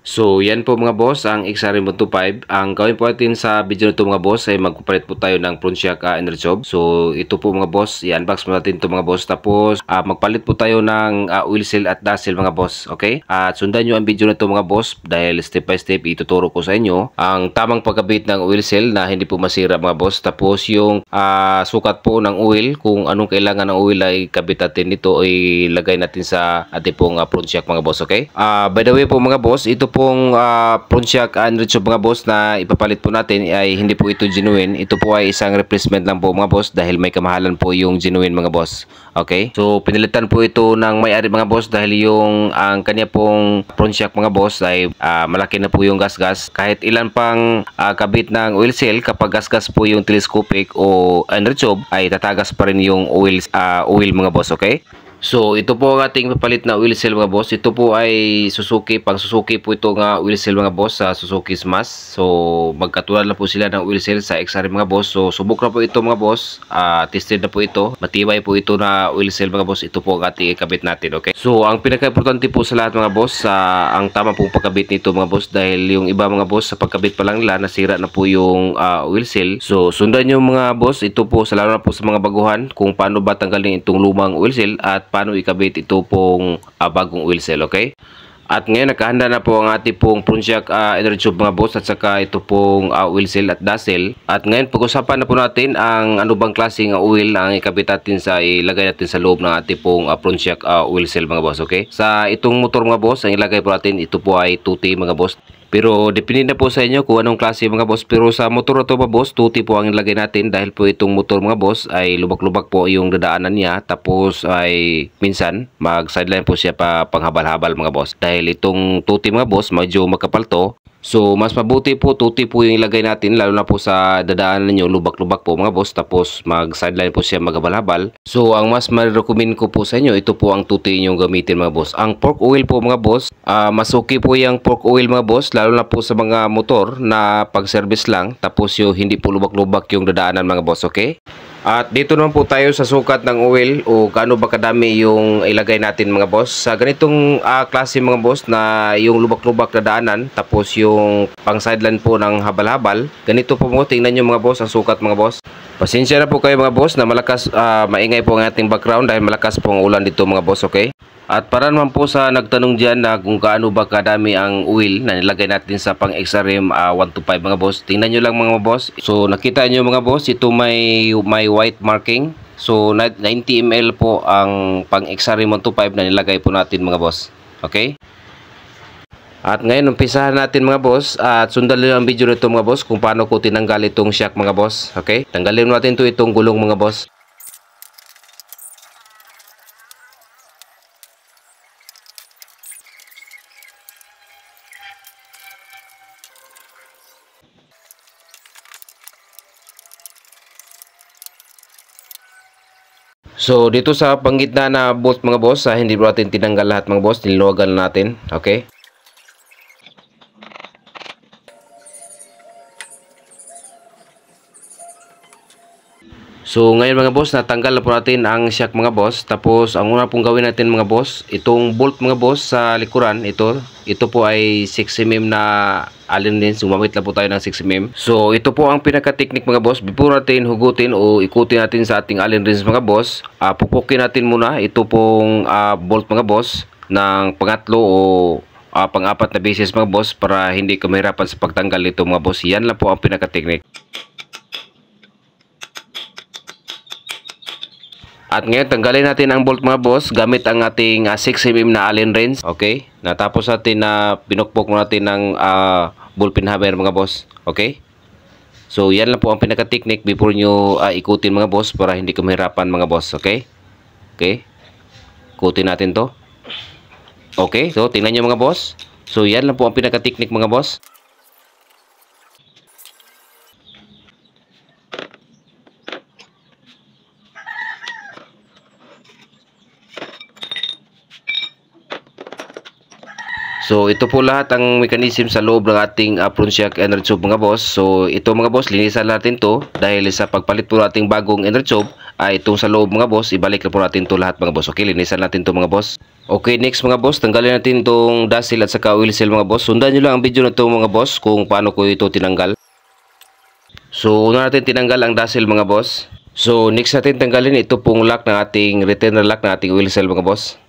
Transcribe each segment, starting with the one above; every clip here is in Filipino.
So, yan po mga boss, ang XRM125. Ang gawin po natin sa video na ito mga boss ay magpapalit po tayo ng Pronciac Energy Job. So, ito po mga boss, i-unbox mo natin ito mga boss. Tapos, magpalit po tayo ng oil seal at dazzle mga boss. Okay? At sundan nyo ang video na ito mga boss dahil step by step ituturo ko sa inyo ang tamang pagkabit ng oil seal na hindi po masira mga boss. Tapos, yung sukat po ng oil, kung anong kailangan ng oil ay kabit natin dito ay lagay natin sa ating pong Pronciac mga boss. Okay? By the way po mga boss, ito pong Pronciac Energy Job mga boss na ipapalit po natin ay hindi po ito genuine. Ito po ay isang replacement lang po mga boss dahil may kamahalan po yung genuine mga boss. Okay? So pinalitan po ito ng may-ari mga boss dahil yung ang kanya pong Pronciac mga boss ay malaki na po yung gasgas. Kahit ilan pang kabit ng oil seal, kapag gasgas po yung telescopic o energy job ay tatagas pa rin yung oil mga boss. Okay? So, ito po ang ating papalit na oil seal mga boss. Ito po ay Suzuki, pang Suzuki po ito nga oil seal mga boss sa Suzuki Smash. So, magkatulad na po sila ng oil seal sa XR mga boss. So, subok na po ito mga boss. Tested na po ito. Matibay po ito na oil seal mga boss. Ito po ang ating ikabit natin, okay? So, ang pinaka-importante po sa lahat mga boss, ang tama pong pagkabit nito mga boss dahil yung iba mga boss sa pagkabit pa lang nila nasira na po yung oil seal. So, sundan nyo mga boss, ito po sa lalo na po sa mga baguhan kung paano ba tanggalin itong lumang oil seal at paano ikabit ito pong bagong oil seal, okay? At ngayon nakahanda na po ang ating pong Pronciac Energy Job mga boss at saka ito pong oil seal at dazzle. At ngayon pag-usapan na po natin ang ano bang klaseng oil ang ikabit natin sa ilagay natin sa loob ng ating pong Pronciac oil seal mga boss, okay? Sa itong motor mga boss, ang ilagay po natin ito po ay 2T mga boss. Pero depende na po sa inyo kung anong klase mga boss. Pero sa motor na to mga boss, 2T po ang ilagay natin dahil po itong motor mga boss ay lubak-lubak po yung dadaanan niya. Tapos ay minsan mag-sideline po siya pa panghabal-habal mga boss. Dahil itong 2T mga boss medyo makapal to. So, mas mabuti po, 2T po yung ilagay natin, lalo na po sa dadaanan ninyo, lubak-lubak po mga boss, tapos mag-sideline po siya maghabal-habal. So, ang mas ma-recommend ko po sa inyo, ito po ang 2T yung gamitin mga boss. Ang pork oil po mga boss, mas okay po yung pork oil mga boss, lalo na po sa mga motor na pag-service lang, tapos yung hindi po lubak-lubak yung dadaanan mga boss, okay? At dito naman po tayo sa sukat ng oil o gaano ba kadami yung ilagay natin mga boss. Sa ganitong klase mga boss na yung lubak-lubak na daanan tapos yung pang sideline po ng habal-habal. Ganito po mo, tingnan nyo mga boss ang sukat mga boss. Pasensya na po kayo mga boss na malakas, maingay po ang ating background dahil malakas po ang ulan dito mga boss, okay? At para naman po sa nagtanong dyan na kung gaano ba kadami ang oil na nilagay natin sa pang XRM 125 mga boss. Tingnan nyo lang mga boss. So nakita nyo mga boss, ito may white marking. So 90 ml po ang pang XRM 125 na nilagay po natin mga boss. Okay? At ngayon umpisahan natin mga boss at sundan nyo ang video nito mga boss kung paano ko tinanggal itong shock mga boss. Okay? Tanggalin natin itong gulong mga boss. So, dito sa panggitna na bolt mga boss, hindi po natin tinanggal lahat mga boss, niluwagan natin, okay? So, ngayon mga boss, natanggal na po natin ang shock mga boss. Tapos, ang una pong gawin natin mga boss, itong bolt mga boss sa likuran, ito po ay 6mm na Allen wrench. Gumamit lang po tayo ng 6mm. So, ito po ang pinaka-technique mga boss. Before natin hugutin o ikutin natin sa ating Allen wrench mga boss, pupukin natin muna ito pong bolt mga boss ng pangatlo o pang-apat na beses mga boss para hindi ka mahirapan sa pagtanggal nito mga boss. Yan lang po ang pinaka-technique. At ngayon, tanggalin natin ang bolt mga boss gamit ang ating 6mm na Allen wrench. Okay? Natapos natin na pinukpok natin ng ballpeen hammer mga boss. Okay? So, yan lang po ang pinaka-technique before nyo ikutin mga boss para hindi ka mahirapan mga boss. Okay? Okay? Ikutin natin to. Okay? So, tingnan nyo mga boss. So, yan lang po ang pinaka-technique mga boss. So So ito po lahat ang mechanism sa loob ng ating front shock inner tube mga boss. So ito mga boss, linisan natin to dahil sa pagpalit po nating bagong inner tube ay itong sa loob mga boss, ibalik na po natin to lahat mga boss. Okay, linisan natin to mga boss. Okay, next mga boss, tanggalin natin itong dust seal at saka oil seal mga boss. Sundan nyo lang ang video na to mga boss kung paano ko ito tinanggal. So una natin tinanggal ang dust seal mga boss. So next natin tanggalin ito pong lock ng ating retainer lock ng ating oil seal mga boss.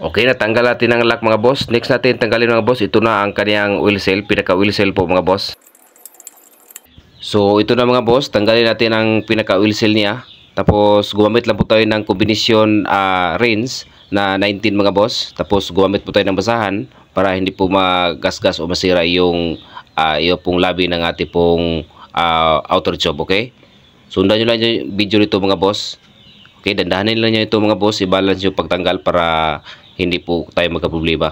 Okay, natanggal natin ang lock mga boss. Next natin tanggalin mga boss, ito na ang kaniyang oil seal, pinaka oil seal po mga boss. So ito na mga boss, tanggalin natin ang pinaka oil seal niya. Tapos gumamit lang po tayo ng combination rinse na 19 mga boss. Tapos gumamit po tayo ng basahan para hindi po magasgas o masira yung pong labi ng ating pong outer tube, okay? Sundan nyo lang yung video nito mga boss. Okay, dandahanin lang nyo ito mga boss, i-balance yung pagtanggal para hindi po tayo magkaproblema.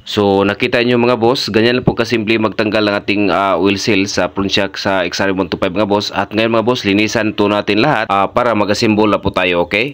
So nakita nyo mga boss, ganyan lang po kasimple magtanggal ng ating oil seal sa front shock sa XR125 mga boss. At ngayon mga boss, linisan to natin lahat para mag-assemble na po tayo, okay?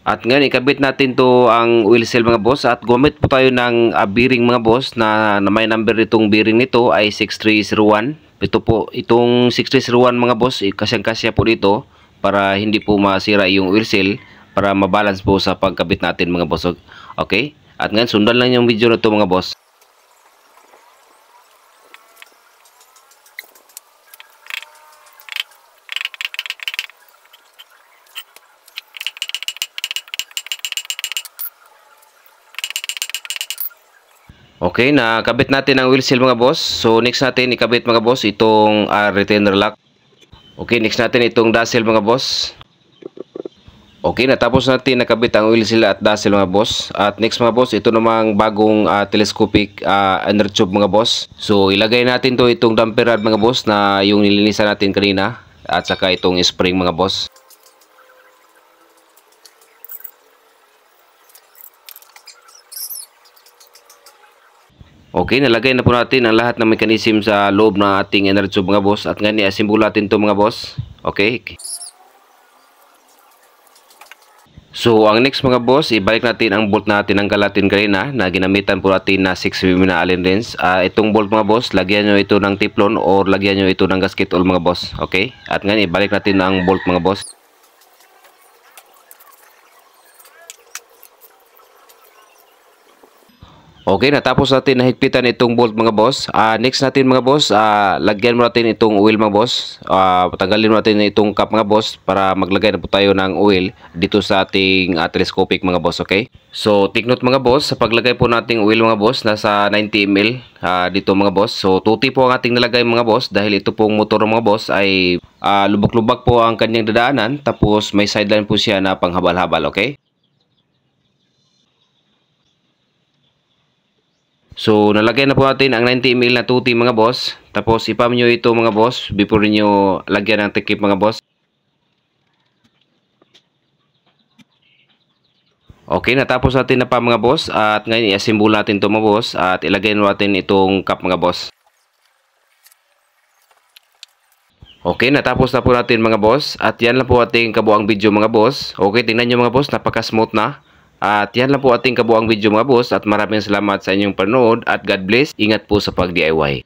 At ngayon ikabit natin to ang oil seal mga boss at gumamit po tayo ng bearing mga boss na may number nitong bearing nito ay 6301. Ito po, itong 6301 mga boss, kasyang-kasya po dito para hindi po masira yung oil seal para mabalance po sa pagkabit natin mga boss. Okay? At ngayon sundan lang yung video na to mga boss. Okay, nakabit natin ang oil seal mga boss. So next natin ikabit mga boss itong retainer lock. Okay, next natin itong dust seal mga boss. Okay, natapos natin nakabit ang oil seal at dust seal mga boss. At next mga boss, ito namang bagong telescopic inner tube mga boss. So ilagay natin to itong damper rod mga boss na yung nilinisan natin kanina at saka itong spring mga boss. Okay, nalagay na po natin ang lahat ng mechanism sa loob ng ating inner tube mga boss. At ngayon i-assemble natin to mga boss. Okay. So ang next mga boss, ibalik natin ang bolt na tinanggal natin kanina na ginamitan po natin na 6mm na Allen wrench. Itong bolt mga boss, lagyan nyo ito ng teflon or lagyan nyo ito ng gasket oil mga boss. Okay. At ngayon ibalik natin ang bolt mga boss. Okay, natapos natin nahigpitan itong bolt mga boss. Next natin mga boss, lagyan mo natin itong oil mga boss. Patanggalin mo natin itong cap mga boss para maglagay na po tayo ng oil dito sa ating telescopic mga boss, okay? So, take note mga boss, sa paglagay po nating oil mga boss, nasa 90 ml dito mga boss. So, tuti po ang ating nalagay mga boss dahil ito pong motor mga boss ay lubak-lubak po ang kanyang dadaanan. Tapos may sideline po siya na panghabal-habal, okay? So, nalagay na po natin ang 90 ml na tuti mga boss. Tapos, ipam nyo ito mga boss before nyo lagyan ng takip mga boss. Okay, natapos natin na pa mga boss. At ngayon, i-assemble natin ito mga boss. At ilagay natin itong cap mga boss. Okay, natapos na po natin mga boss. At yan lang po ating kabuang video mga boss. Okay, tingnan nyo mga boss, napaka-smooth na. At yan lang po ating kabuang video mga boss at maraming salamat sa inyong panood at God bless. Ingat po sa pag-DIY.